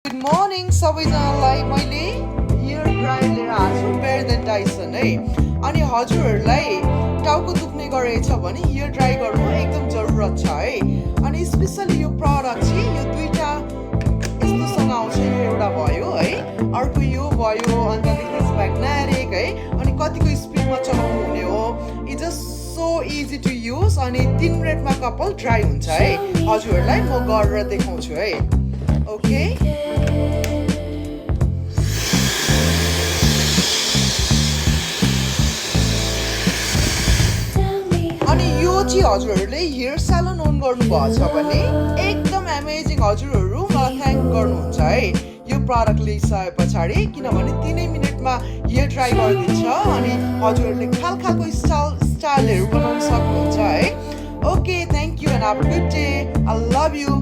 good morning सबैजनालाई मैले hair dryer लिएर आएको छु बेयर देन डाइसन है अनि हजुरहरूलाई टाउको दुख्ने गरेछ भने हेयर ड्राई गर्नु एकदम जरुरत छ है अनि स्पेसली यो प्रडक्ट चाहिँ यो दुईटा यस्तोसँग आउँछ यो एउटा भयो है अर्को यो भयो अन्त दिस म्याग्नेटिक है अनि कतिको स्पिडमा चलाउनु हुने हो it's just so easy to use अनि 3 मिनटमा कपाल ड्राई हुन्छ है हजुरहरूलाई म गरेर देखाउँछु है ओके अनि यो चाहिँ हजुरहरूले हेयर सैलून ओन गर्नुभएको छ भने एकदम अमेजिङ हजुरहरू मलाई थ्याङ्क गर्नुहुन्छ है यो प्रडक्ट लिइसके पछाडि किनभने 3 मिनटमा हेयर ड्राई गरिदिन्छ अनि हजुरहरूले खालको स्टाइलहरू बनाउन सक्नुहुन्छ है okay thank you and have a good day I love you